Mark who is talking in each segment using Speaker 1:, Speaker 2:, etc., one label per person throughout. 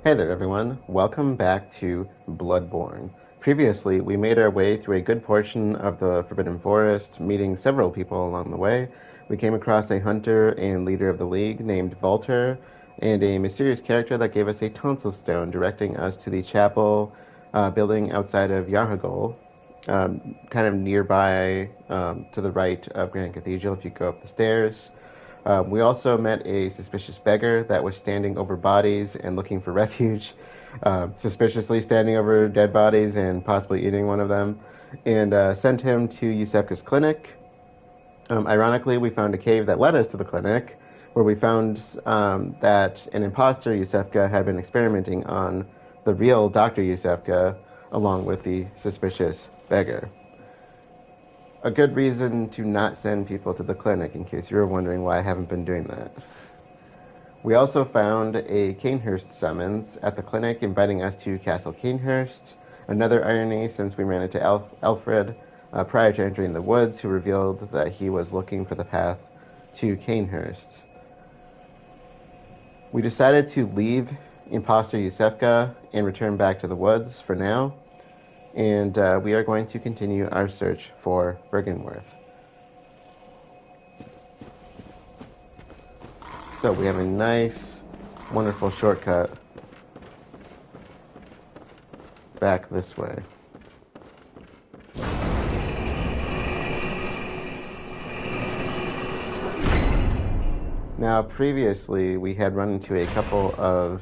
Speaker 1: Hey there everyone, welcome back to Bloodborne. Previously, we made our way through a good portion of the Forbidden Forest, meeting several people along the way. We came across a hunter and leader of the League named Volter, and a mysterious character that gave us a tonsil stone directing us to the chapel building outside of Yarhagol, kind of nearby to the right of Grand Cathedral if you go up the stairs. We also met a suspicious beggar that was standing over bodies and looking for refuge, suspiciously standing over dead bodies and possibly eating one of them, and sent him to Yusefka's clinic. Ironically, we found a cave that led us to the clinic, where we found that an imposter Yusefka had been experimenting on the real Dr. Yusefka, along with the suspicious beggar. A good reason to not send people to the clinic, in case you were wondering why I haven't been doing that. We also found a Canehurst summons at the clinic inviting us to Castle Canehurst. Another irony, since we ran into Alfred prior to entering the woods, who revealed that he was looking for the path to Canehurst. We decided to leave Imposter Yusefka and return back to the woods for now, and we are going to continue our search for Bergenworth. So we have a nice, wonderful shortcut back this way. Now, previously, we had run into a couple of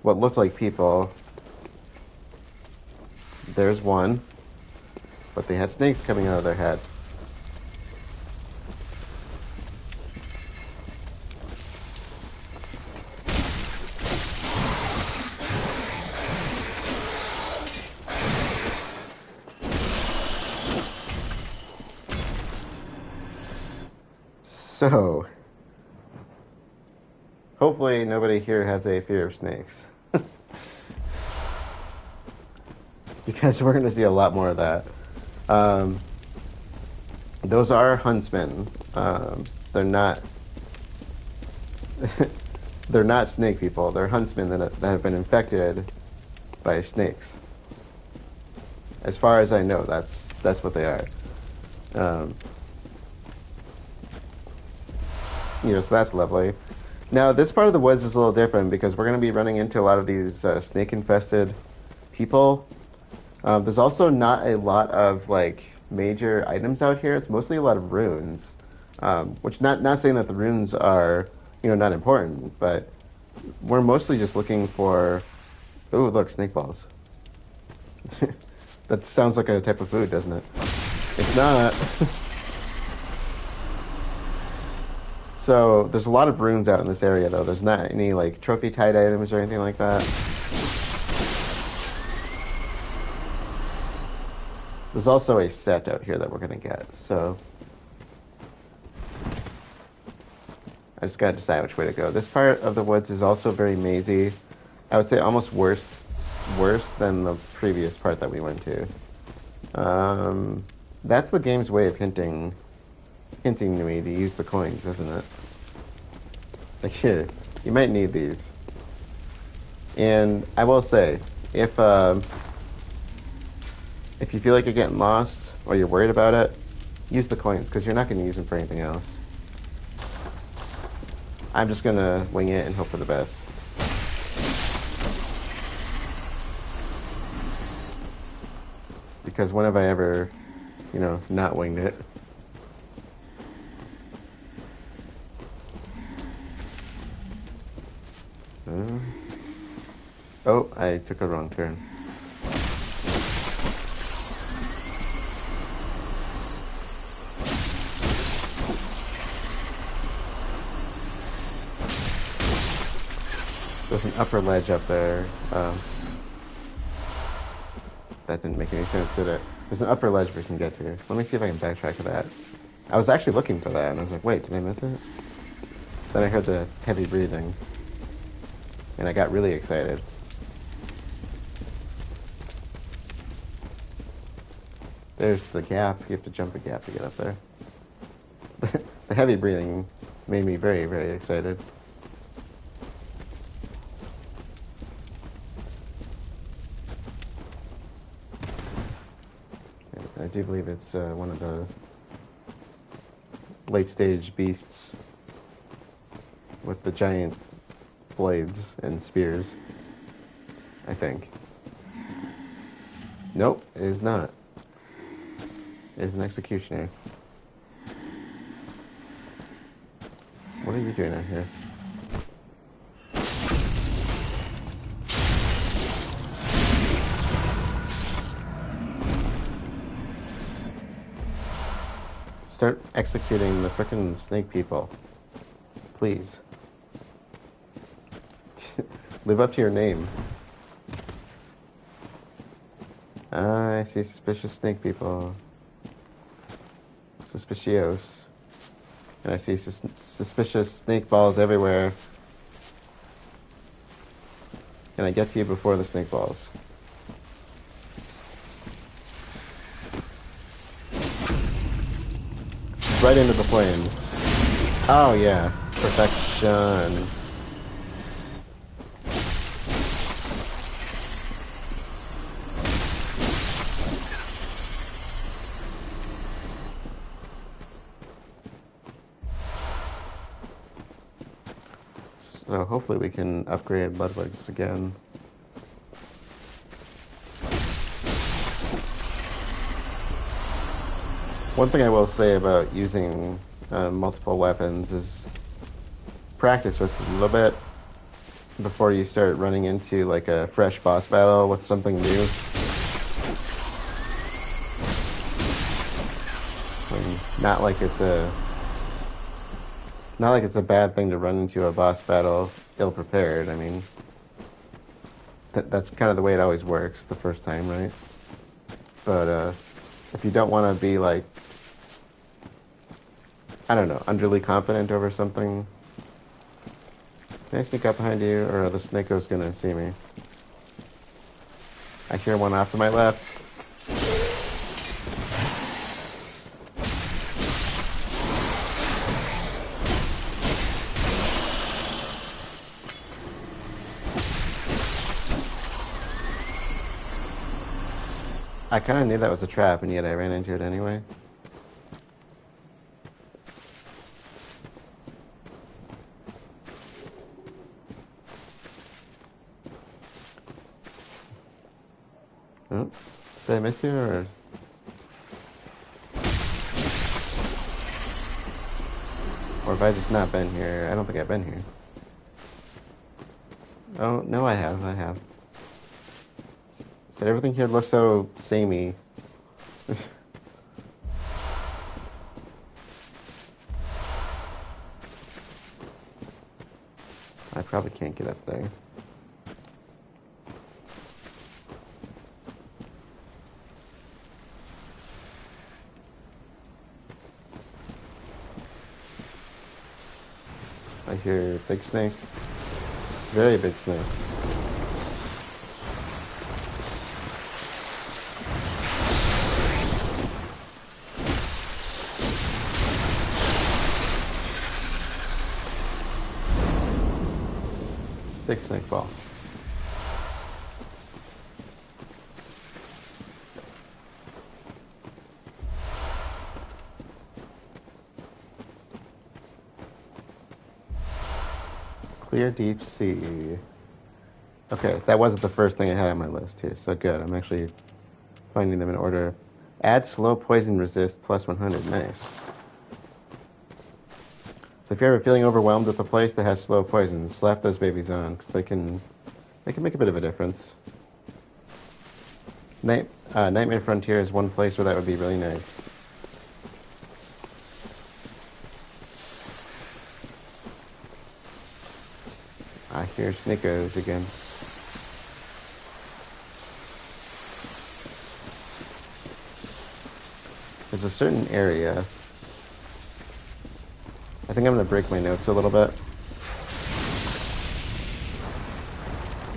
Speaker 1: what looked like people. There's one, but they had snakes coming out of their head. So, hopefully nobody here has a fear of snakes. Because we're going to see a lot more of that. Those are huntsmen. They're not. They're not snake people. They're huntsmen that have been infected by snakes. As far as I know, that's what they are. So that's lovely. Now, this part of the woods is a little different because we're going to be running into a lot of these snake-infested people. There's also not a lot of major items out here. It's mostly a lot of runes, which not saying that the runes are not important, but we're mostly just looking for. Oh, look, snake balls. That sounds like a type of food, doesn't it? It's not. So there's a lot of runes out in this area, though. There's not any trophy tied items or anything like that. There's also a set out here that we're going to get, so I just got to decide which way to go. This part of the woods is also very mazy. I would say almost worse than the previous part that we went to. That's the game's way of hinting to me to use the coins, isn't it? Like, here, you might need these. And I will say, if you feel like you're getting lost or you're worried about it, use the coins because you're not going to use them for anything else. I'm just going to wing it and hope for the best. Because when have I ever, not winged it? Oh, I took a wrong turn. There's an upper ledge up there. That didn't make any sense, did it? There's an upper ledge we can get to. Let me see if I can backtrack to that. I was actually looking for that, and I was like, wait, did I miss it? Then I heard the heavy breathing, and I got really excited. There's the gap. You have to jump a gap to get up there. The heavy breathing made me very, very excited. do believe it's one of the late-stage beasts with the giant blades and spears, I think. Nope, it is not. It is an executioner. What are you doing out here? Start executing the frickin' snake people. Please. Live up to your name. I see suspicious snake people. Suspicios. And I see suspicious snake balls everywhere. Can I get to you before the snake balls? Right into the flames. Oh yeah, perfection. So hopefully we can upgrade Bloodbugs again. One thing I will say about using multiple weapons is practice with it a little bit before you start running into like a fresh boss battle with something new. Not like it's a bad thing to run into a boss battle ill-prepared. I mean, that's kind of the way it always works the first time, right? But if you don't want to be like, I don't know, unduly confident over something, can I sneak up behind you, or are the Snakeos gonna see me? I hear one off to my left. I kind of knew that was a trap, and yet I ran into it anyway. Oh, did I miss you, or? Or have I just not been here? I don't think I've been here. Oh, no, I have. So everything here looks so samey. I probably can't get up there. I hear big snake. Very big snake. Big snake ball. Clear deep sea. Okay, that wasn't the first thing I had on my list here, so good. I'm actually finding them in order. Add slow poison resist plus 100. Nice. So if you're ever feeling overwhelmed with a place that has slow poison, slap those babies on, because they can make a bit of a difference. Nightmare Frontier is one place where that would be really nice. I hear Snickos again. There's a certain area. I think I'm going to break my notes a little bit.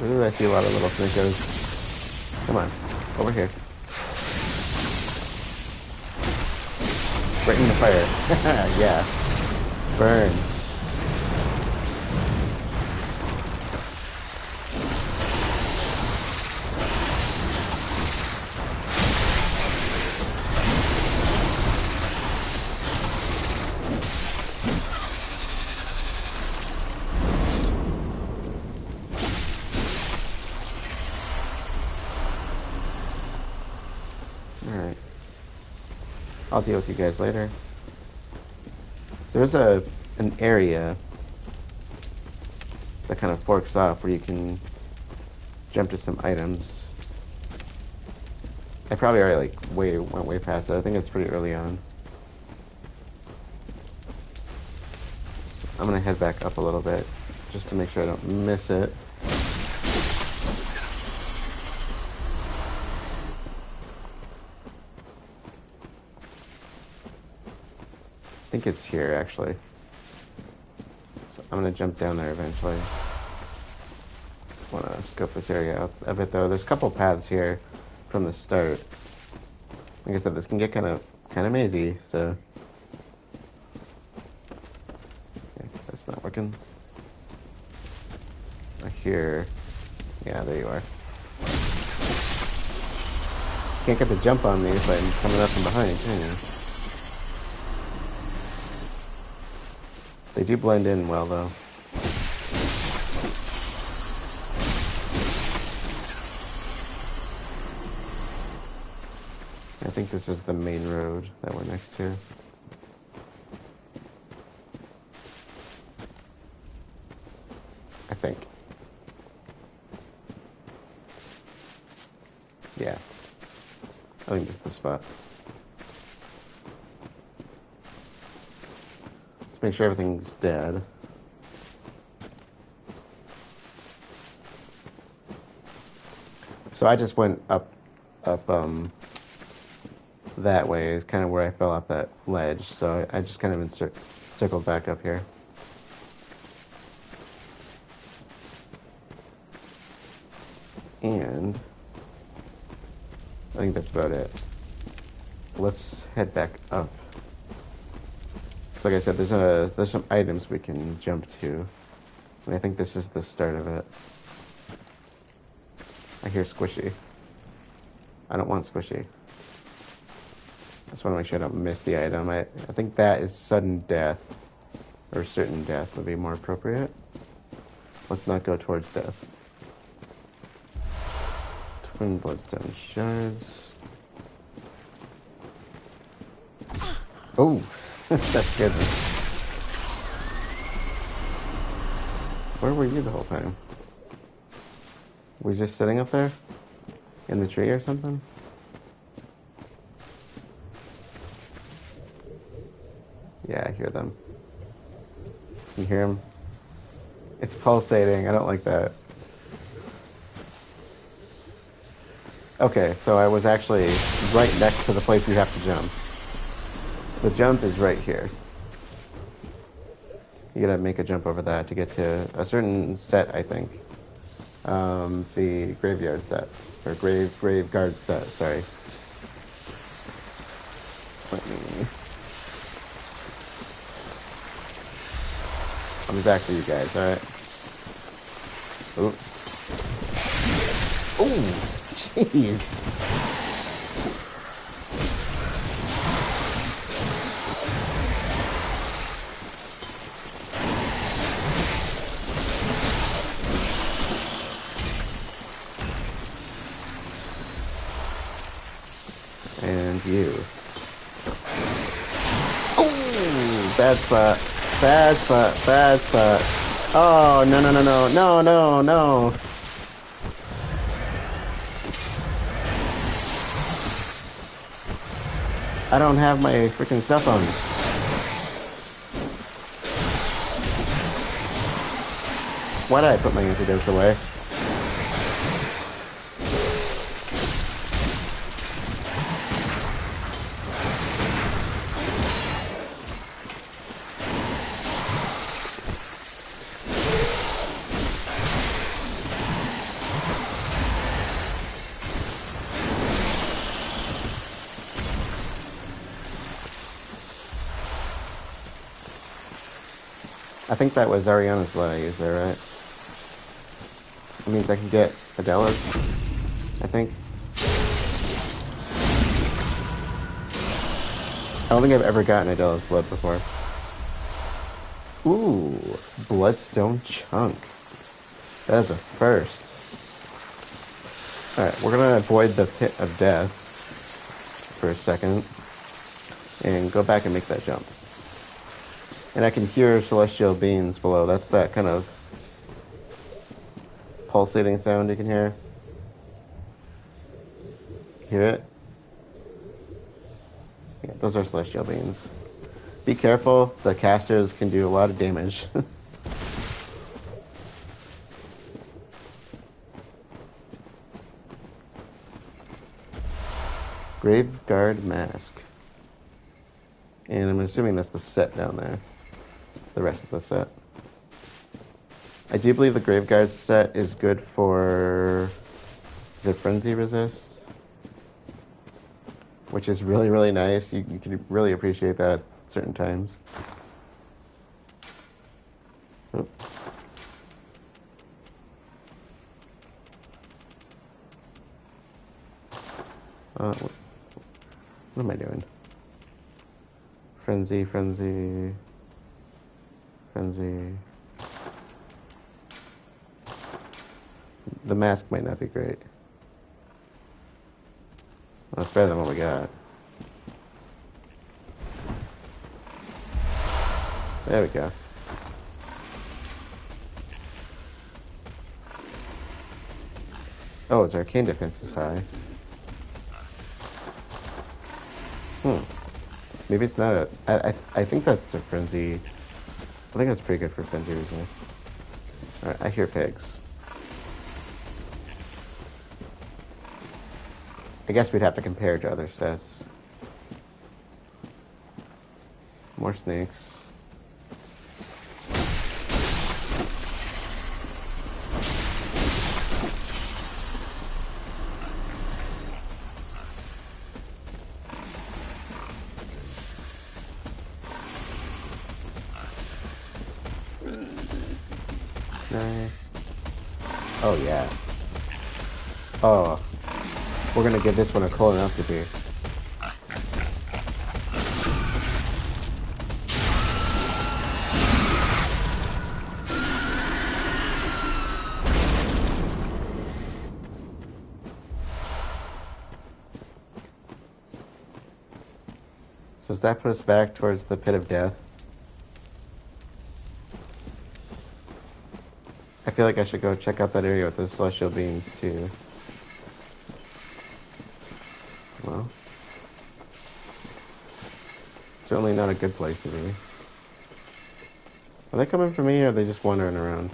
Speaker 1: Ooh, I see a lot of little Snickos. Come on, over here. Right in the fire. Yeah. Burn. I'll deal with you guys later. There's an area that kind of forks off where you can jump to some items. I probably already went way past it. I think it's pretty early on. So I'm gonna head back up a little bit just to make sure I don't miss it. I think it's here actually. So I'm gonna jump down there eventually. Want to scope this area out a bit though. There's a couple paths here from the start. Like I said, this can get kind of mazy, so okay, that's not working. Here, yeah, there you are. Can't get the jump on these by coming up from behind, can you? They do blend in well though. I think this is the main road that we're next to. I think. Yeah. I think it's the spot. Let's make sure everything's dead. So I just went up that way is kind of where I fell off that ledge, so I just kind of circled back up here. And I think that's about it. Let's head back up. Like I said, there's some items we can jump to, and I think this is the start of it. I hear squishy. I don't want squishy. I just want to make sure I don't miss the item. I think that is sudden death, or certain death would be more appropriate. Let's not go towards death. Twin bloodstone shards. Oh, that's good. Where were you the whole time? Were you just sitting up there? In the tree or something? Yeah, I hear them. You hear them? It's pulsating. I don't like that. Okay, so I was actually right next to the place we have to jump. The jump is right here. You gotta make a jump over that to get to a certain set, I think. The graveyard set. Or grave guard set, sorry. Let me... I'll be back for you guys, alright? Ooh. Ooh! Jeez! And you. Oh, bad spot. Bad spot. Bad spot. Oh, no, no, no, no. No, no, no. I don't have my freaking stuff on. Why did I put my antidotes away? I think that was Ariana's blood I used there, right? That means I can get Adela's, I think. I don't think I've ever gotten Adela's blood before. Ooh, bloodstone chunk. That is a first. Alright, we're gonna avoid the pit of death for a second. and go back and make that jump. And I can hear celestial beings below. That's that kind of pulsating sound you can hear. Hear it? Yeah, those are celestial beings. Be careful, the casters can do a lot of damage. Graveguard Mask. And I'm assuming that's the set down there. The rest of the set. I do believe the Graveguard set is good for the Frenzy Resist, which is really, really nice. You can really appreciate that at certain times. Oh. What am I doing? Frenzy, frenzy, frenzy. The mask might not be great. Well, that's better than what we got. There we go. Oh, its arcane defense is high. Maybe it's not a... I think that's a frenzy... I think that's pretty good for frenzy resist. Alright, I hear pigs. I guess we'd have to compare to other sets. More snakes. Oh yeah. Oh. We're gonna give this one a colonoscopy. So does that put us back towards the pit of death? I feel like I should go check out that area with the celestial beings too. Well, certainly not a good place to be. Are they coming for me or are they just wandering around?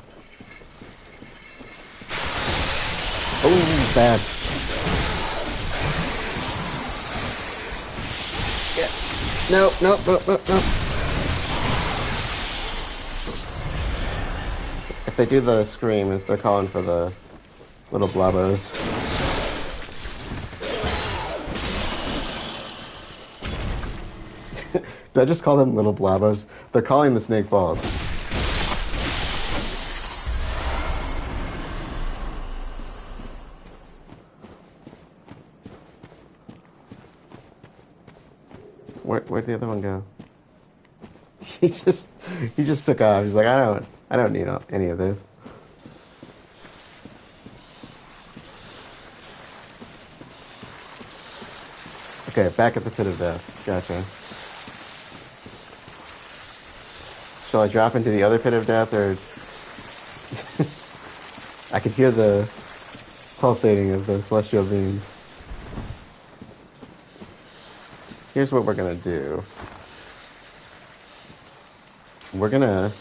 Speaker 1: Oh, bad. Yeah. No, no, no, no, no. If they do the scream, if they're calling for the little blobos. Did I just call them little blobos? They're calling the snake balls. Where'd the other one go? He just took off. He's like, I don't need any of this. Okay, back at the pit of death. Gotcha. Shall I drop into the other pit of death, or... I could hear the pulsating of the celestial beings. Here's what we're gonna do. We're gonna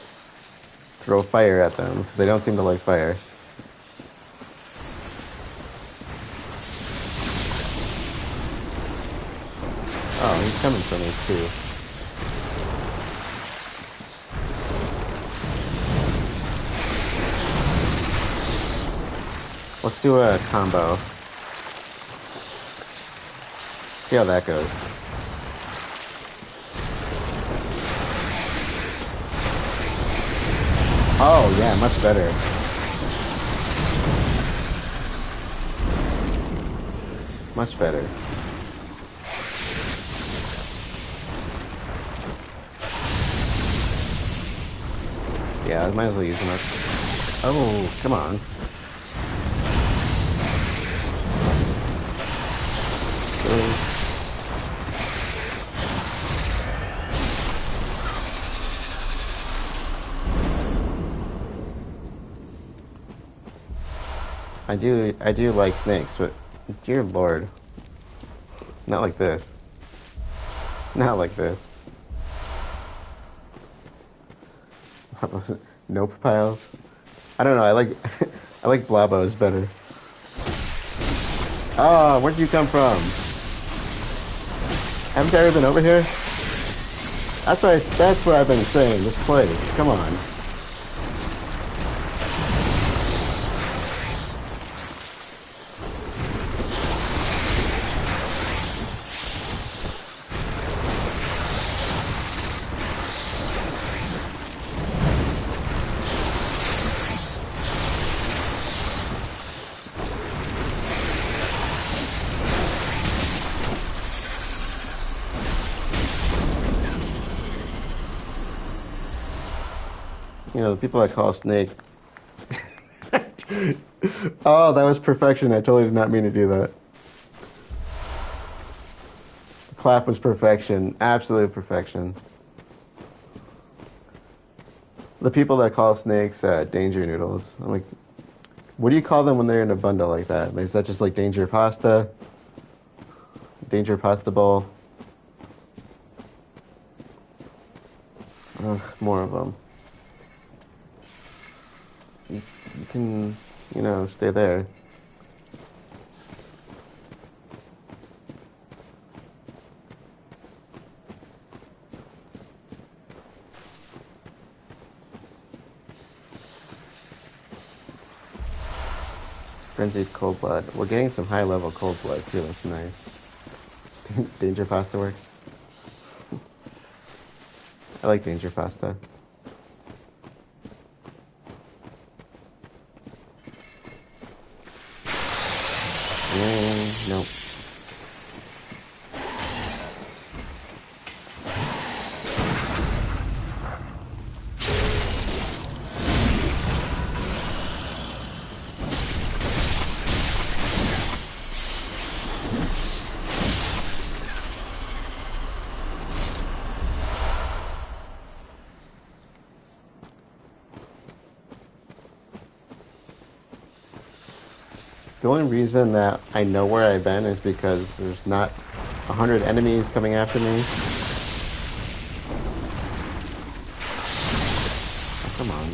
Speaker 1: throw fire at them, because they don't seem to like fire. Oh, he's coming for me, too. Let's do a combo. See how that goes. Oh, yeah, much better. Much better. Yeah, I might as well use them up. Oh, come on. I do like snakes, but dear Lord, not like this. Not like this. Nope piles. I don't know. I like I like blobos better. Oh, where'd you come from? Haven't I ever been over here? That's what I've been saying. This place. Come on. You know, the people that call Snake. Oh, that was perfection. I totally did not mean to do that. The clap was perfection. Absolute perfection. The people that call snakes danger noodles. I'm like, what do you call them when they're in a bundle like that? Is that just like danger pasta? Danger pasta bowl? Ugh, more of them. You can, stay there. Frenzied cold blood. We're getting some high level cold blood too. That's nice. Danger pasta works. I like danger pasta. Nope. The only reason that I know where I've been is because there's not 100 enemies coming after me. Oh, come on.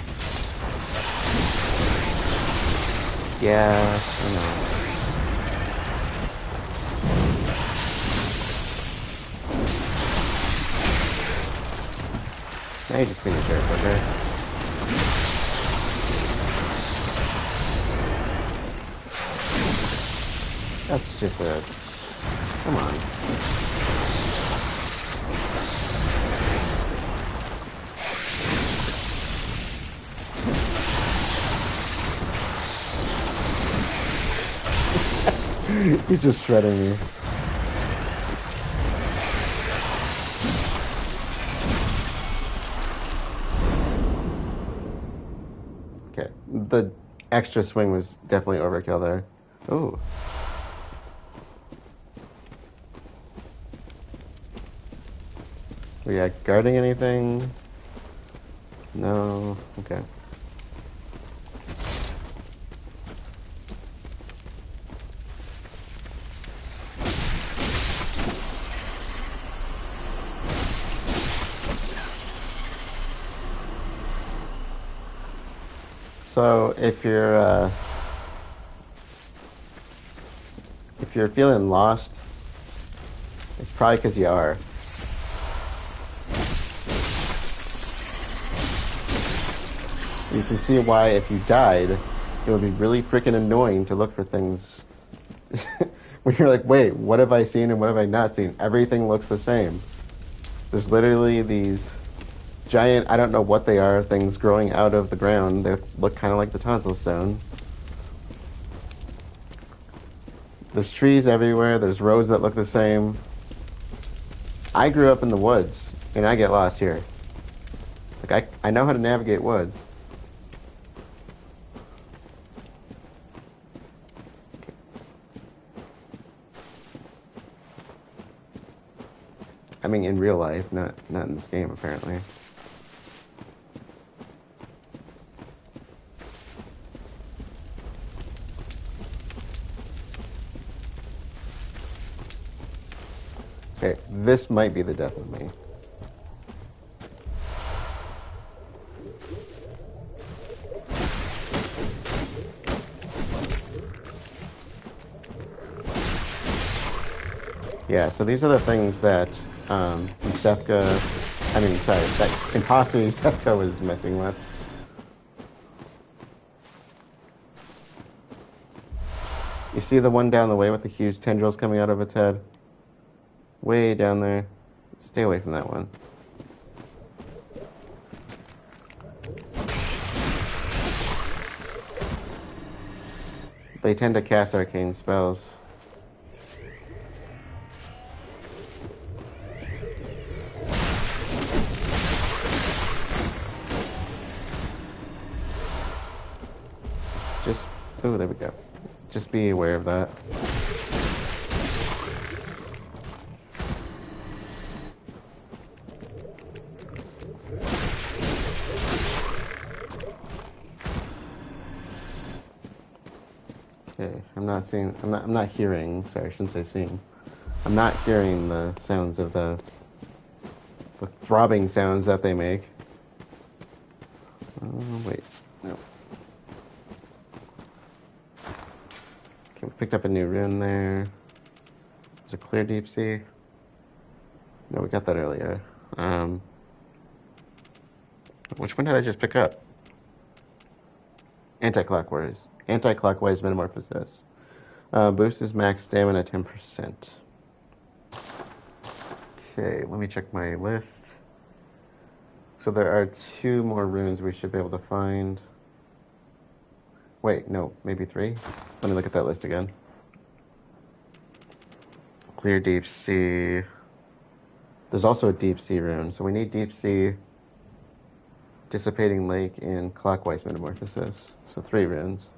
Speaker 1: Yeah, I know. Now you're just being a jerk, okay? That's just a... Come on. He's just shredding me. Okay, the extra swing was definitely overkill there. Ooh. We got guarding anything? No. Okay. So if you're feeling lost, it's probably because you are. You can see why if you died, it would be really freaking annoying to look for things. When you're like, wait, what have I seen and what have I not seen? Everything looks the same. There's literally these giant, I don't know what they are, things growing out of the ground. They look kind of like the tonsil stone. There's trees everywhere. There's roads that look the same. I grew up in the woods, and I get lost here. Like, I know how to navigate woods. I mean, in real life, not in this game, apparently. Okay, this might be the death of me. Yeah, so these are the things that that imposter Yusefka was messing with. You see the one down the way with the huge tendrils coming out of its head? Way down there. Stay away from that one. They tend to cast arcane spells. Oh, there we go. Just be aware of that. Okay, I'm not hearing, sorry, I shouldn't say seeing. I'm not hearing the sounds of the throbbing sounds that they make. Wait, no. Okay, we picked up a new rune there. There's a clear deep sea. No, we got that earlier. Which one did I just pick up? Anti-clockwise. Anti-clockwise metamorphosis. Boosts max stamina 10%. Okay, let me check my list. So there are 2 more runes we should be able to find. Wait, no, maybe 3? Let me look at that list again. Clear deep sea. There's also a deep sea rune, so we need deep sea, dissipating lake, and clockwise metamorphosis. So 3 runes.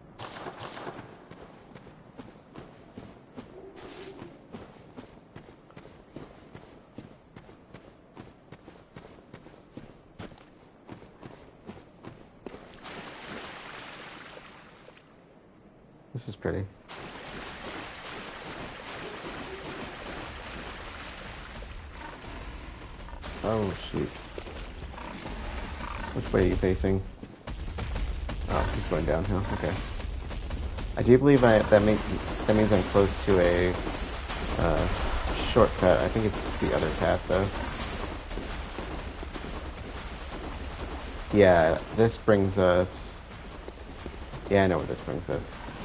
Speaker 1: This is pretty. Oh, shoot. Which way are you facing? Oh, he's going downhill. Okay. I do believe that means I'm close to a shortcut. I think it's the other path, though. Yeah, this brings us... Yeah, I know where this brings us.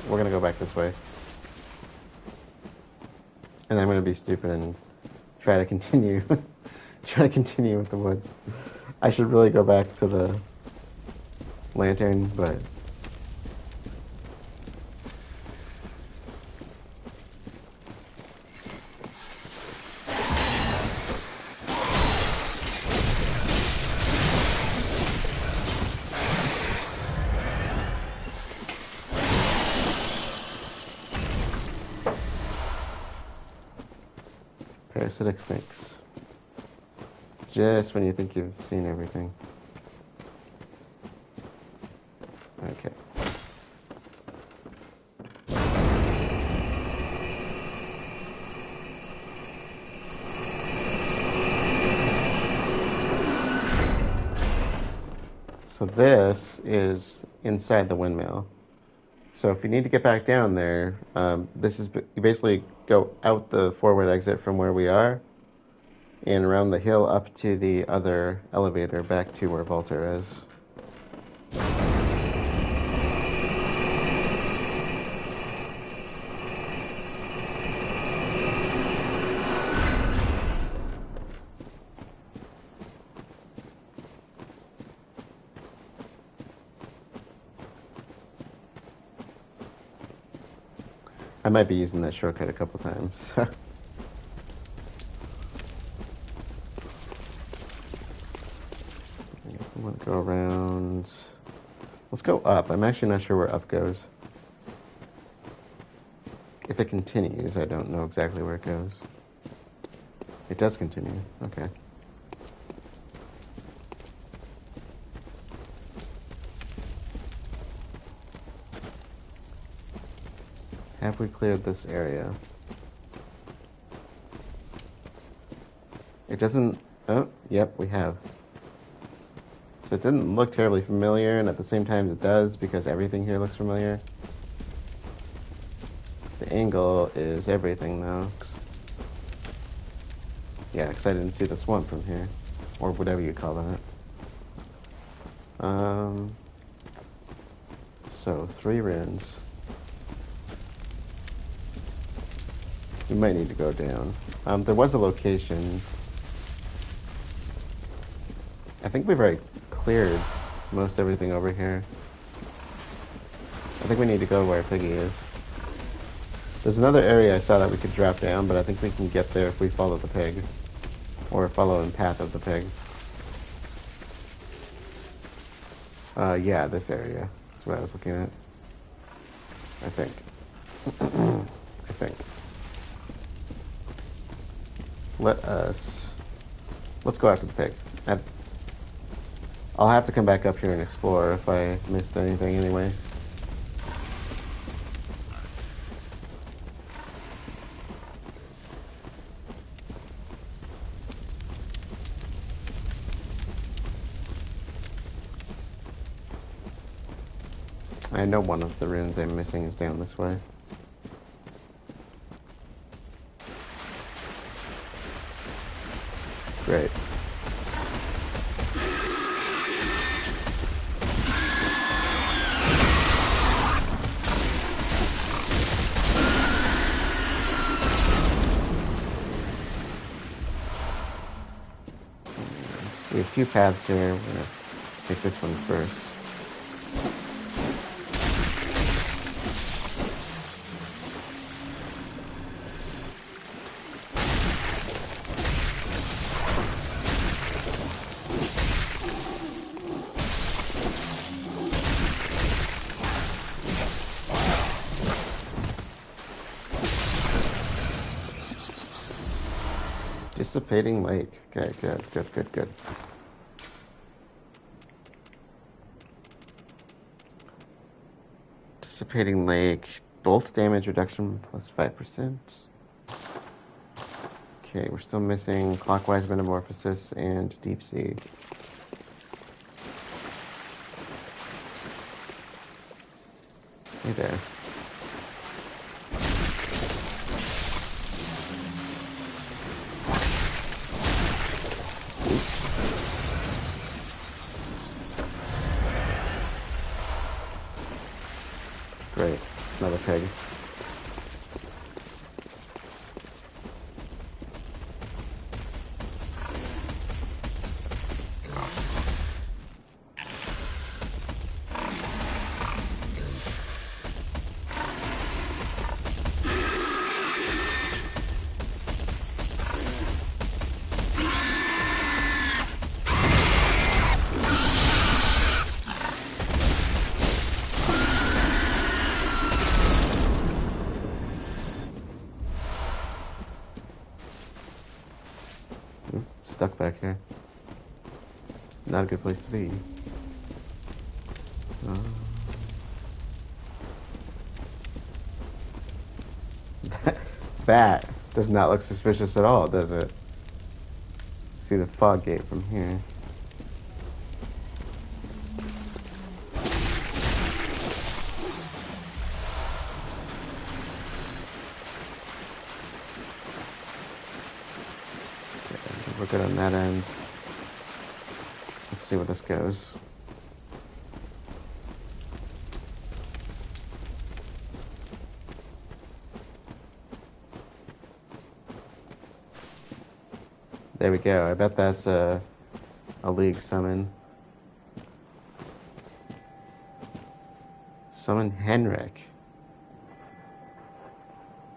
Speaker 1: We're gonna go back this way. And I'm gonna be stupid and try to continue... try to continue with the woods. I should really go back to the lantern, but... Parasitic snakes. Just when you think you've seen everything. Okay. So this is inside the windmill. So if you need to get back down there, you basically go out the forward exit from where we are, and around the hill up to the other elevator back to where Volter is. I might be using that shortcut a couple times. I want to go around. Let's go up. I'm actually not sure where up goes. If it continues, I don't know exactly where it goes. It does continue. Okay. Have we cleared this area? It doesn't... Oh, yep, we have. So it didn't look terribly familiar, and at the same time it does, because everything here looks familiar. The angle is everything, though. Yeah, because I didn't see the swamp from here. Or whatever you call that. So, 3 runes. We might need to go down. There was a location. I think we've already cleared most everything over here. I think we need to go where Piggy is. There's another area I saw that we could drop down, but I think we can get there if we follow the pig. Or follow in path of the pig. Yeah, this area. That's what I was looking at. I think. I think. Let's go after the pig. I'll have to come back up here and explore if I missed anything anyway. I know one of the runes I'm missing is down this way. Great. We have 2 paths here. We're gonna take this one first. Dissipating Lake. Okay, good. Dissipating Lake. Bolt damage reduction plus 5%. Okay, we're still missing Clockwise Metamorphosis and Deep Sea. Hey there. Great. Another pig. Stuck back here. Not a good place to be. That does not look suspicious at all, does it? See the fog gate from here. We're good on that end. Let's see where this goes. There we go. I bet that's a league summon. Summon Henrik.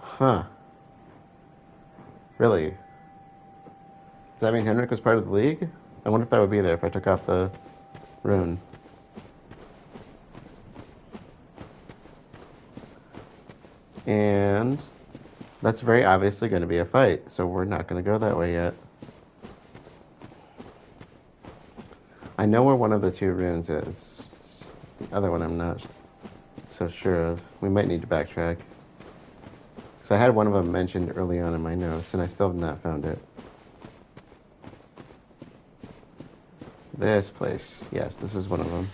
Speaker 1: Huh. Really? Does that mean Henrik was part of the league? I wonder if that would be there if I took off the rune. And that's very obviously going to be a fight, so we're not going to go that way yet. I know where one of the 2 runes is. The other one I'm not so sure of. We might need to backtrack. So I had one of them mentioned early on in my notes, and I still have not found it. This place. Yes, this is one of them.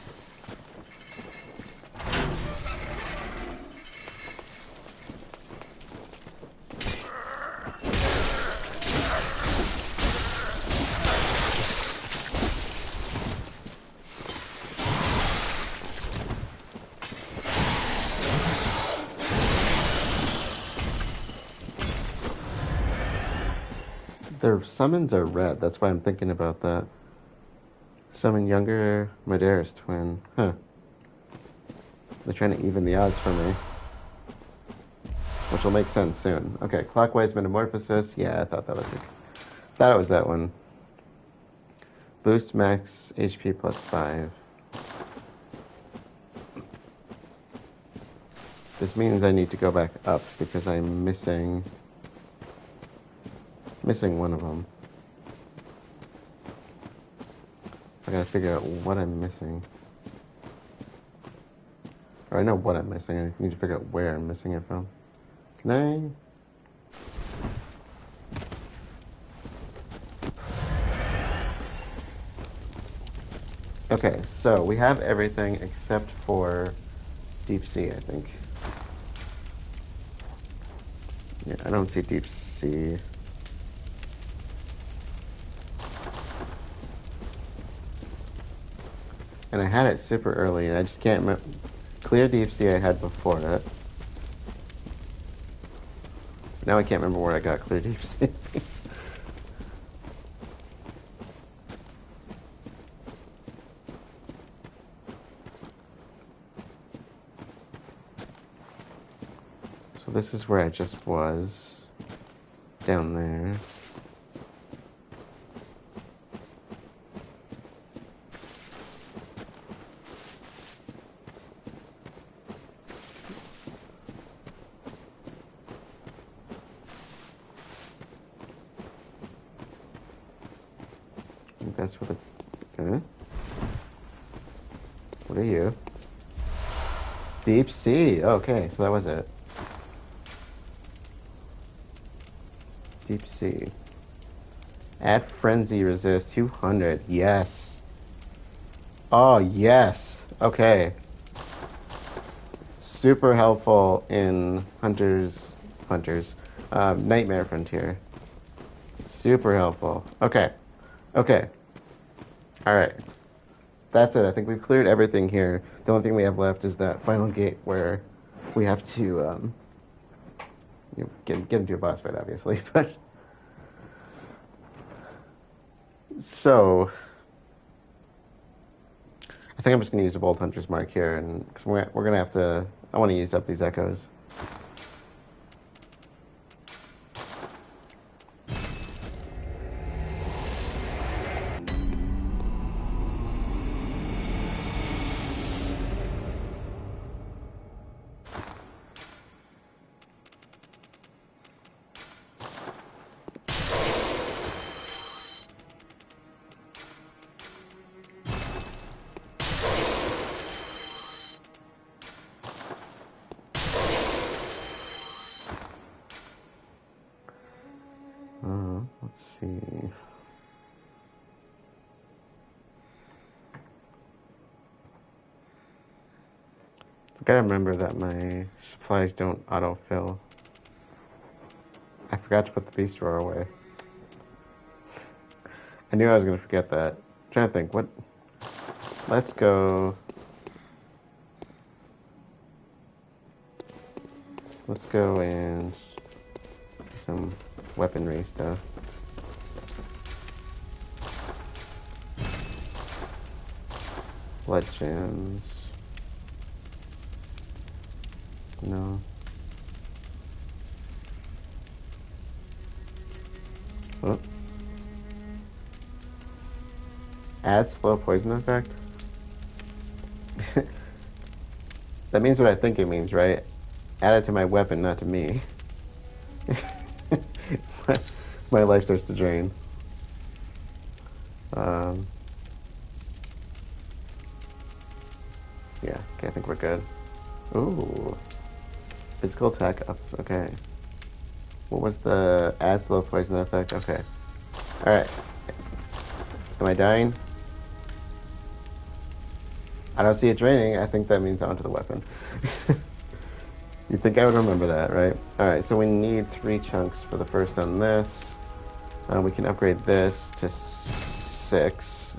Speaker 1: Their summons are red. That's why I'm thinking about that. Summon younger Madeiras twin. Huh. They're trying to even the odds for me. Which will make sense soon. Okay, clockwise metamorphosis. Yeah, I thought it was that one. Boost max HP plus 5. This means I need to go back up because I'm missing one of them. I gotta figure out what I'm missing. Or I know what I'm missing. I need to figure out where I'm missing it from. Can I? Okay, so we have everything except for Deep Sea, I think. Yeah, I don't see Deep Sea. And I had it super early, and I just can't remember. Clear Deep Sea I had before that. Now I can't remember where I got Clear Deep Sea. So this is where I just was. Down there. That's what the... What are you? Deep Sea. Okay, so that was it. Deep Sea. Add Frenzy resist 200. Yes. Oh, yes. Okay. Super helpful in Hunters. Nightmare Frontier. Super helpful. Okay. Okay. Alright. That's it. I think we've cleared everything here. The only thing we have left is that final gate where we have to get into a boss fight, obviously. But so I think I'm just gonna use a Bolt Hunter's Mark here, and because we're gonna have to. I want to use up these echoes. Let's see. I gotta remember that my supplies don't autofill. I forgot to put the beast drawer away. I knew I was gonna forget that. I'm trying to think, what... Let's go... Let's go and do some weaponry stuff. Blood gems. No. Oh. Add slow poison effect? That means what I think it means, right? Add it to my weapon, not to me. My life starts to drain. Yeah, okay, I think we're good. Ooh. Physical attack up, okay. What was the add slow poison effect? Okay. Alright. Am I dying? I don't see it draining. I think that means onto the weapon. You'd think I would remember that, right? Alright, so we need 3 chunks for the first on this. We can upgrade this to 6.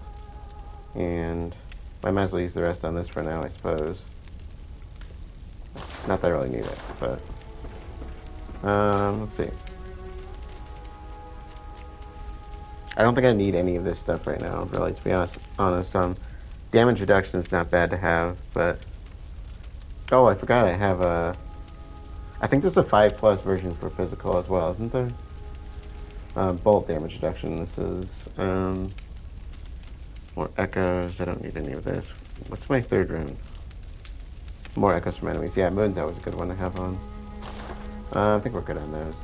Speaker 1: And I might as well use the rest on this for now, I suppose. Not that I really need it, but... let's see. I don't think I need any of this stuff right now, really, to be honest. Damage reduction is not bad to have, but... Oh, I forgot I have a... I think there's a 5+ version for physical as well, isn't there? Bolt damage reduction. This is, more echoes. I don't need any of this. What's my 3rd rune? More echoes from enemies. Yeah, moon's always a good one to have on. I think we're good on those.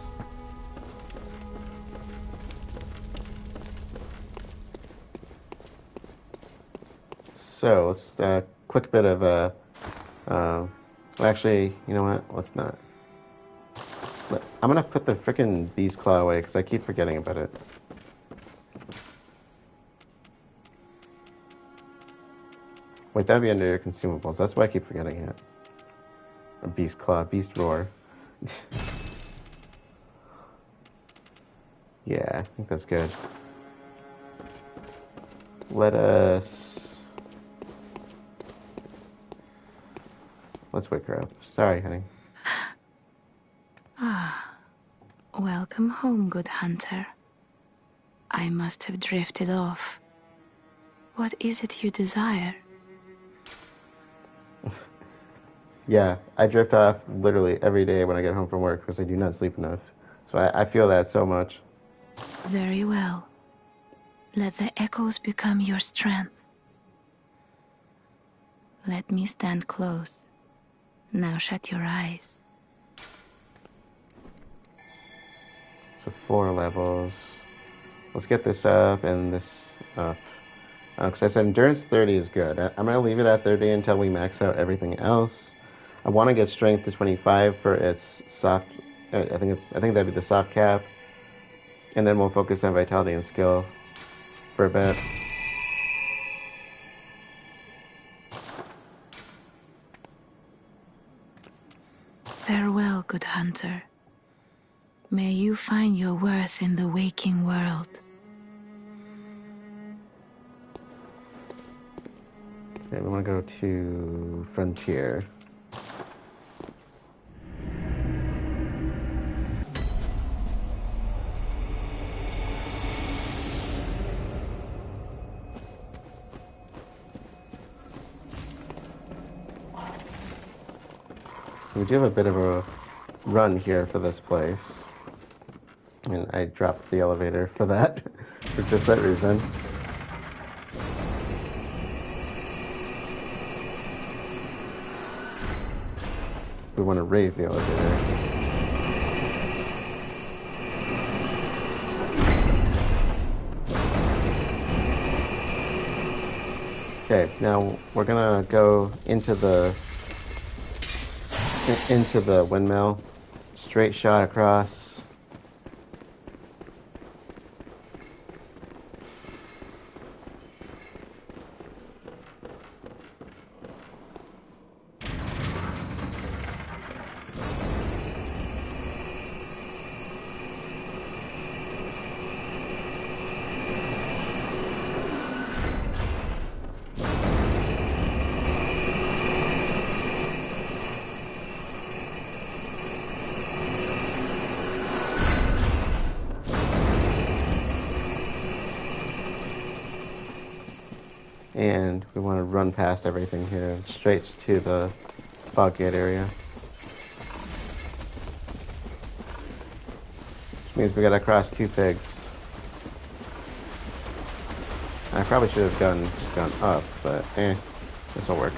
Speaker 1: So, let's, quick bit of, well, actually, you know what? Let's not. I'm gonna put the frickin' beast claw away, because I keep forgetting about it. Wait, that'd be under your consumables. That's why I keep forgetting it. A beast claw, beast roar. Yeah, I think that's good. Let's wake her up. Sorry, honey.
Speaker 2: Welcome home, good hunter. I must have drifted off. What is it you desire?
Speaker 1: Yeah, I drift off literally every day when I get home from work because I do not sleep enough. So I feel that so much.
Speaker 2: Very well. Let the echoes become your strength. Let me stand close. Now shut your eyes.
Speaker 1: So 4 levels. Let's get this up and this up. Because I said endurance 30 is good. I'm going to leave it at 30 until we max out everything else. I want to get strength to 25 for its soft... I think that'd be the soft cap. And then we'll focus on vitality and skill for a bit.
Speaker 2: Farewell, good hunter. May you find your worth in the waking world.
Speaker 1: Okay, we want to go to Frontier. So we do have a bit of a run here for this place. And I dropped the elevator for that, for just that reason. We want to raise the elevator. Okay, now we're gonna go into the windmill. Straight shot across. And we want to run past everything here, straight to the fog gate area. Which means we gotta cross 2 pigs. I probably should have just gone up, but this'll work.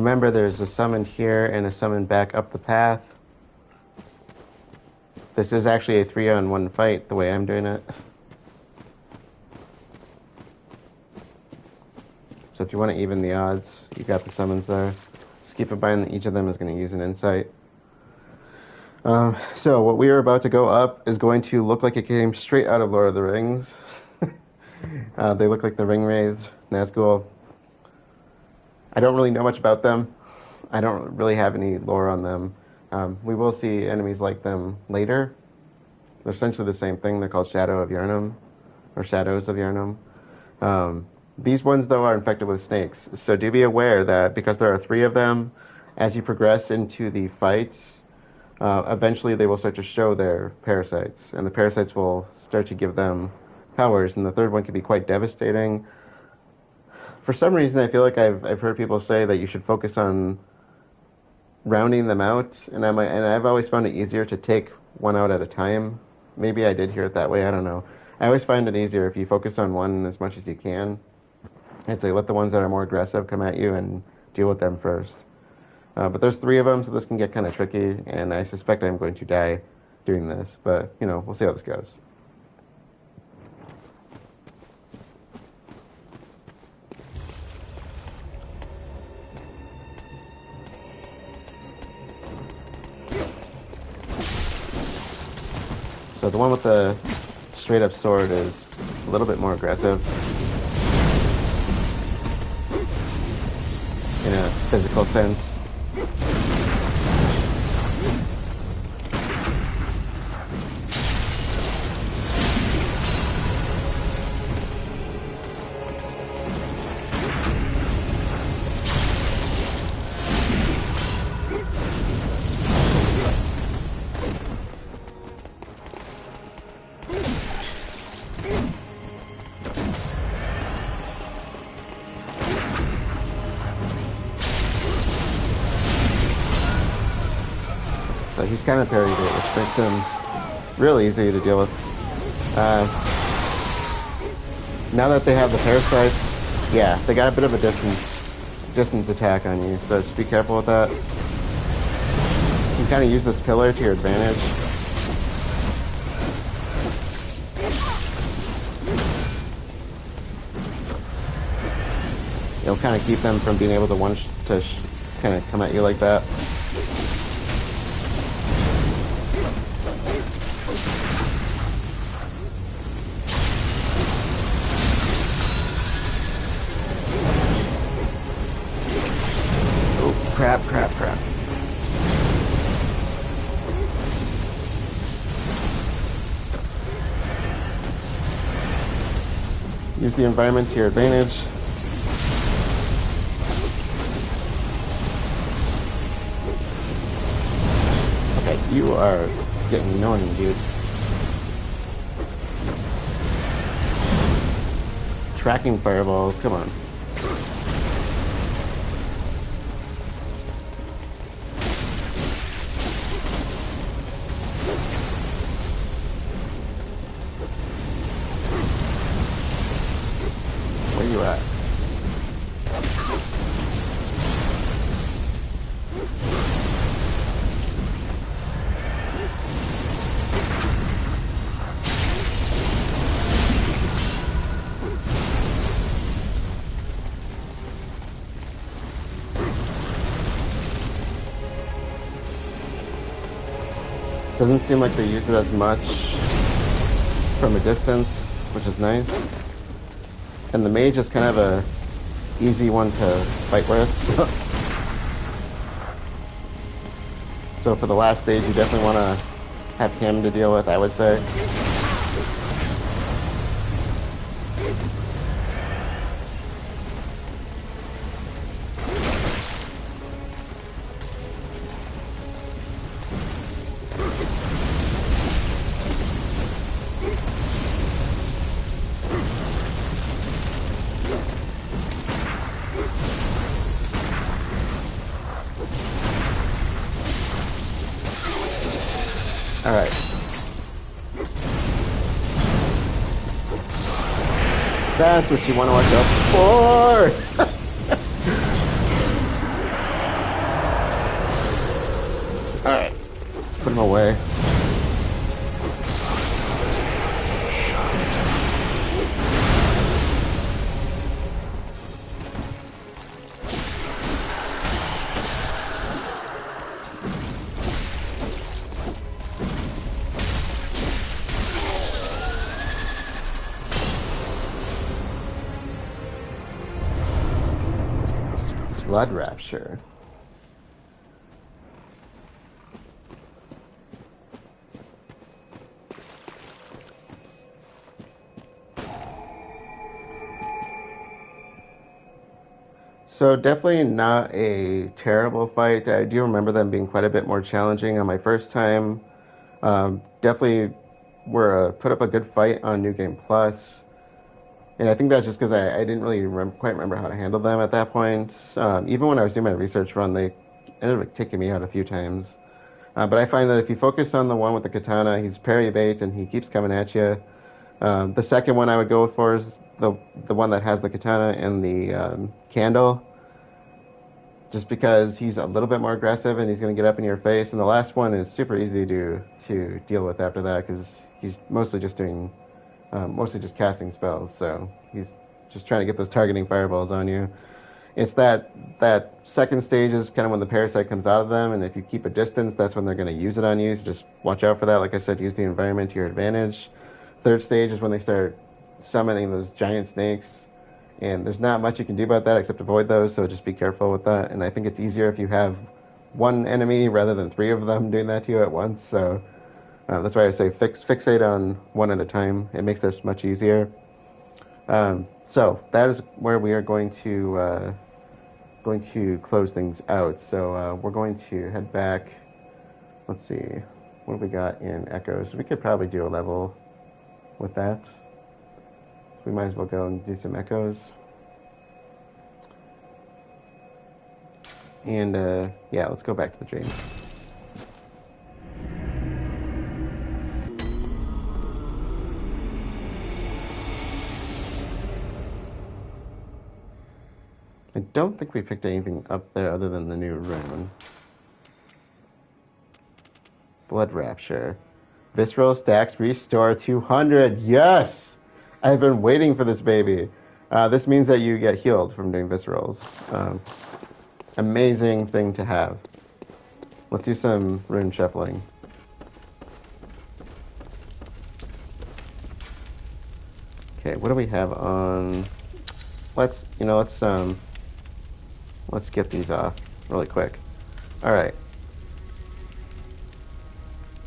Speaker 1: Remember, there's a summon here and a summon back up the path. This is actually a 3-on-1 fight, the way I'm doing it. So if you want to even the odds, you got the summons there. Just keep in mind that each of them is going to use an insight. So what we are about to go up is going to look like it came straight out of Lord of the Rings. They look like the Ring Wraiths, Nazgul. I don't really know much about them. I don't really have any lore on them. We will see enemies like them later. They're essentially the same thing. They're called Shadow of Yharnam, or Shadows of Yharnam. These ones, though, are infected with snakes. So do be aware that because there are 3 of them, as you progress into the fights, eventually they will start to show their parasites. And the parasites will start to give them powers. And the 3rd one can be quite devastating. For some reason, I feel like I've heard people say that you should focus on rounding them out. And I've always found it easier to take one out at a time. Maybe I did hear it that way. I don't know. I always find it easier if you focus on one as much as you can. I'd say let the ones that are more aggressive come at you and deal with them first. But there's 3 of them, so this can get kind of tricky, and I suspect I'm going to die doing this. But, you know, we'll see how this goes. So the one with the straight-up sword is a little bit more aggressive in a physical sense. So he's kind of parried it, which makes him real easy to deal with. Now that they have the parasites, yeah, they got a bit of a distance attack on you, so just be careful with that. You can kind of use this pillar to your advantage. It'll kind of keep them from being able to kind of come at you like that. Crap. Use the environment to your advantage. Okay, you are getting annoying, dude. Tracking fireballs, come on. Where you at? Doesn't seem like they use it as much from a distance, which is nice. And the mage is kind of a easy one to fight with. So for the last stage, you definitely want to have him to deal with, I would say. Alright. That's what you want to watch out for! Alright, let's put him away. Blood Rapture. So definitely not a terrible fight. I do remember them being quite a bit more challenging on my first time. Definitely were put up a good fight on New Game Plus. And I think that's just because I didn't really quite remember how to handle them at that point. Even when I was doing my research run, they ended up kicking me out a few times. But I find that if you focus on the one with the katana, he's parry bait and he keeps coming at you. The second one I would go for is the one that has the katana and the candle, just because he's a little bit more aggressive and he's going to get up in your face. And the last one is super easy to deal with after that because he's mostly just casting spells. So he's just trying to get those targeting fireballs on you. It's that second stage is kind of when the parasite comes out of them, and if you keep a distance, that's when they're going to use it on you. So just watch out for that. Like I said, use the environment to your advantage. Third stage is when they start summoning those giant snakes, and there's not much you can do about that except avoid those. So just be careful with that. And I think it's easier if you have one enemy rather than three of them doing that to you at once. So that's why I say fixate on one at a time. It makes this much easier. So that is where we are going to close things out. So we're going to head back. Let's see, what have we got in Echoes? We could probably do a level with that. We might as well go and do some Echoes. And yeah, let's go back to the dream. I don't think we picked anything up there other than the new rune. Blood Rapture. Visceral stacks restore 200. Yes! I've been waiting for this baby. This means that you get healed from doing viscerals. Amazing thing to have. Let's do some rune shuffling. Okay, what do we have on? Let's get these off really quick. All right.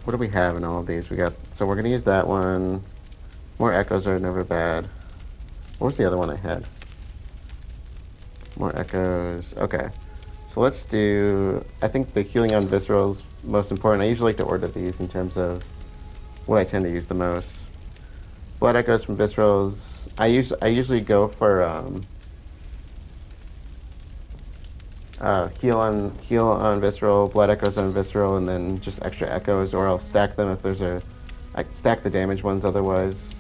Speaker 1: What do we have in all of these? So we're gonna use that one. More echoes are never bad. What was the other one I had? More echoes. Okay. So let's do, I think the healing on visceral is most important. I usually like to order these in terms of what I tend to use the most. Blood echoes from viscerals. I usually go for heal on visceral, blood echoes on visceral, and then just extra echoes, or I'll stack them if I stack the damage ones otherwise,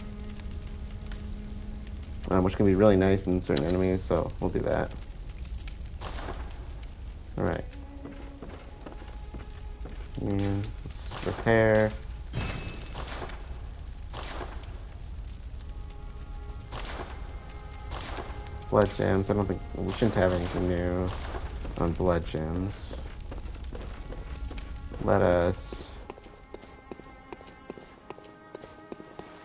Speaker 1: which can be really nice in certain enemies. So we'll do that. All right. And let's repair. Blood gems. I don't think we shouldn't have anything new on blood gems.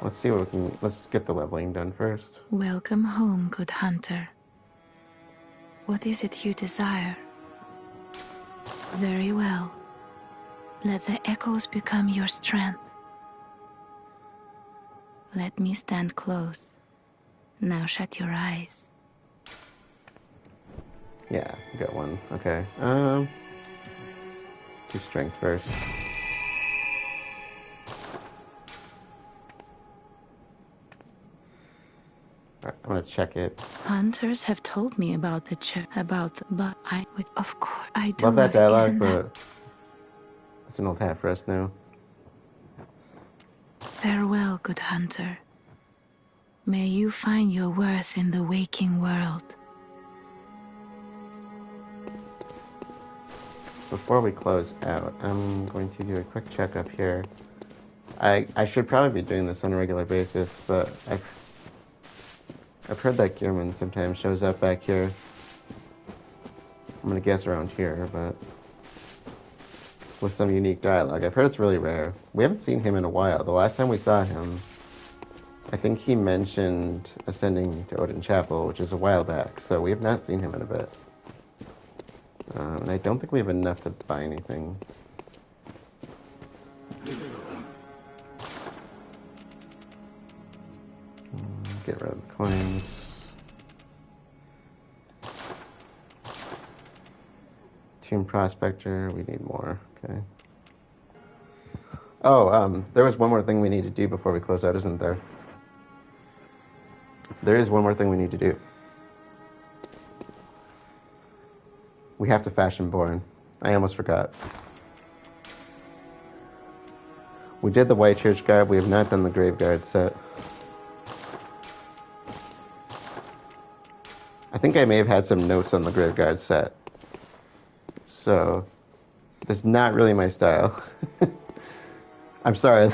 Speaker 1: Let's see what we can. Let's get the leveling done first.
Speaker 2: Welcome home, good hunter. What is it you desire? Very well. Let the echoes become your strength. Let me stand close. Now shut your eyes.
Speaker 1: Yeah, we got one. Okay. Do strength first. Alright, I'm gonna check it.
Speaker 2: Hunters have told me about but I would, of course, I do
Speaker 1: Love that dialogue,
Speaker 2: isn't
Speaker 1: but it's an old hat for us now.
Speaker 2: Farewell, good hunter. May you find your worth in the waking world.
Speaker 1: before we close out, I'm going to do a quick check up here. I should probably be doing this on a regular basis, but I've heard that Gearman sometimes shows up back here. I'm gonna guess around here, but with some unique dialogue. I've heard it's really rare. We haven't seen him in a while. The last time we saw him, I think he mentioned ascending to Odin Chapel, which is a while back, so we have not seen him in a bit. And I don't think we have enough to buy anything. Get rid of the coins. Tomb Prospector, we need more. Okay. Oh, there was one more thing we need to do before we close out, isn't there? There is one more thing we need to do. We have to fashion Born. I almost forgot. We did the White Church Guard. We have not done the Grave Guard set. I think I may have had some notes on the Grave Guard set. So, it's not really my style. I'm sorry.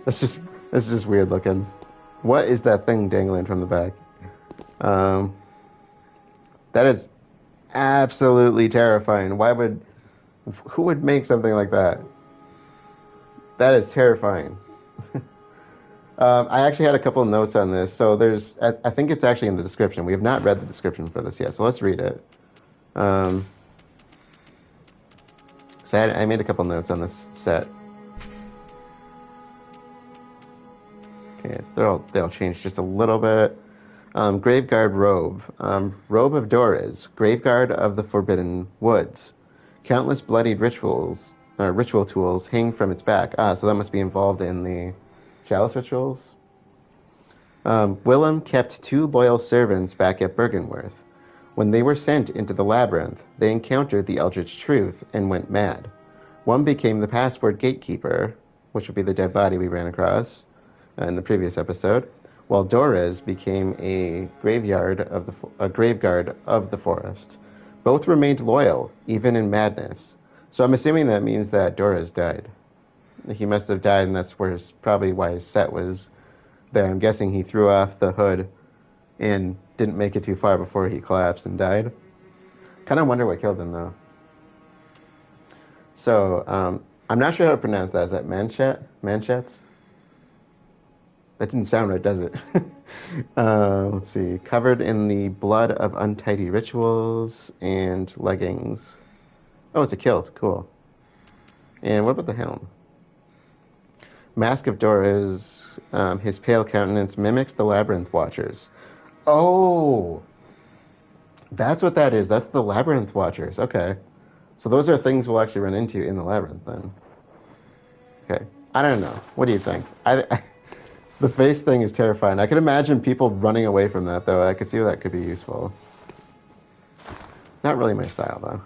Speaker 1: That's just weird looking. What is that thing dangling from the back? That is absolutely terrifying. Who would make something like that? That is terrifying. I actually had a couple of notes on this. So I think it's actually in the description. We have not read the description for this yet, so let's read it. So I made a couple notes on this set. Okay, they'll change just a little bit. Graveguard Robe. Robe of Doras. Graveguard of the Forbidden Woods. Countless bloodied ritual tools hang from its back. So that must be involved in the Chalice rituals. Willem kept 2 loyal servants back at Bergenworth. When they were sent into the labyrinth, they encountered the Eldritch Truth and went mad. One became the password gatekeeper, which would be the dead body we ran across in the previous episode, while Doras became a graveguard of the forest. Both remained loyal, even in madness. So I'm assuming that means that Doras died. He must have died, and that's probably why his set was there. I'm guessing he threw off the hood and didn't make it too far before he collapsed and died. Kind of wonder what killed him, though. So, I'm not sure how to pronounce that. Is that Manchets? That didn't sound right, does it? Let's see. Covered in the blood of untidy rituals and leggings. Oh, it's a kilt. Cool. And what about the helm? Mask of Doras, his pale countenance mimics the Labyrinth Watchers. Oh! That's what that is. That's the Labyrinth Watchers. Okay. So those are things we'll actually run into in the Labyrinth, then. Okay. I don't know. What do you think? The face thing is terrifying. I could imagine people running away from that, though. I could see that could be useful. Not really my style, though.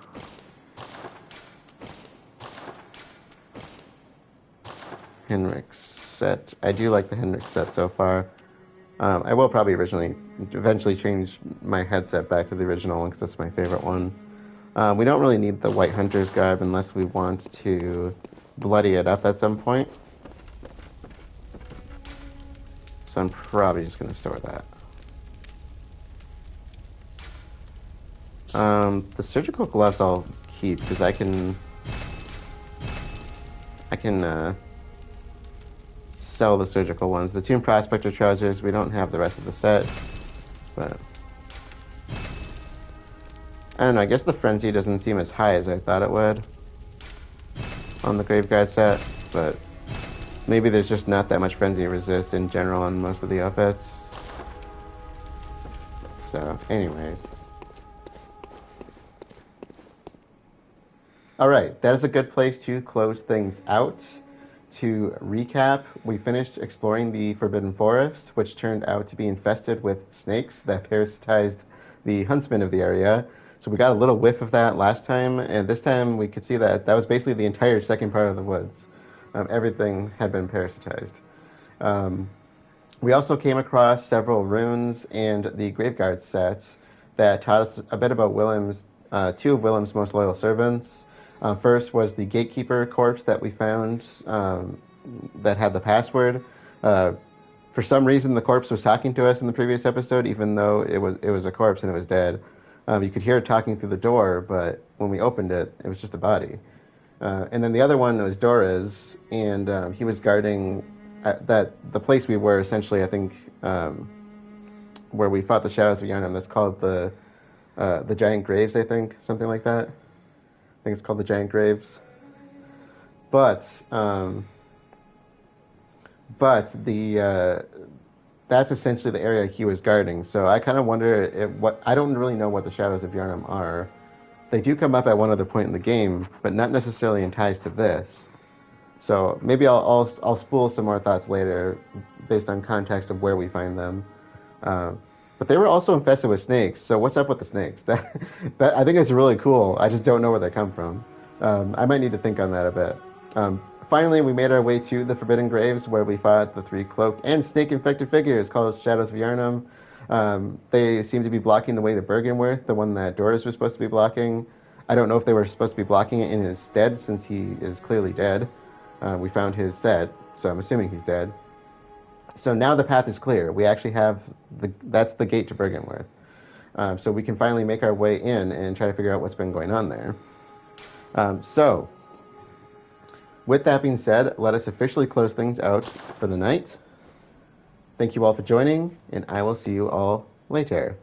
Speaker 1: Henrik's set. I do like the Henrik set so far. I will probably eventually change my headset back to the original one because that's my favorite one. We don't really need the White Hunter's garb unless we want to bloody it up at some point. So I'm probably just going to store that. The surgical gloves I'll keep because I can sell the surgical ones. The Tomb Prospector trousers, we don't have the rest of the set, but I don't know, I guess the Frenzy doesn't seem as high as I thought it would on the Graveguard set, but maybe there's just not that much Frenzy resist in general on most of the outfits. So, anyways. Alright, that is a good place to close things out. To recap, we finished exploring the Forbidden Forest, which turned out to be infested with snakes that parasitized the huntsmen of the area. So we got a little whiff of that last time, and this time we could see that was basically the entire second part of the woods. Everything had been parasitized. We also came across several runes and the Graveguard set that taught us a bit about two of Willem's most loyal servants. First was the gatekeeper corpse that we found that had the password. Uh, for some reason, the corpse was talking to us in the previous episode, even though it was a corpse and it was dead. You could hear it talking through the door, but when we opened it, it was just a body. And then the other one was Dora's, and he was guarding the place we were essentially. I think where we fought the Shadows of Yharnam. That's called the Giant Graves. I think something like that. I think it's called the Giant Graves. But the that's essentially the area he was guarding. So I kind of wonder I don't really know what the Shadows of Yharnam are. They do come up at one other point in the game, but not necessarily in ties to this. So maybe I'll spool some more thoughts later, based on context of where we find them. But they were also infested with snakes. So what's up with the snakes? That I think it's really cool. I just don't know where they come from. I might need to think on that a bit. Finally, we made our way to the Forbidden Graves, where we fought the three cloaked and snake-infected figures called Shadows of Yharnam. They seem to be blocking the way to Bergenworth, the one that Doris was supposed to be blocking. I don't know if they were supposed to be blocking it in his stead, since he is clearly dead. We found his set, so I'm assuming he's dead. So now the path is clear. We actually have that's the gate to Bergenworth. So we can finally make our way in and try to figure out what's been going on there. So, with that being said, let us officially close things out for the night. Thank you all for joining, and I will see you all later.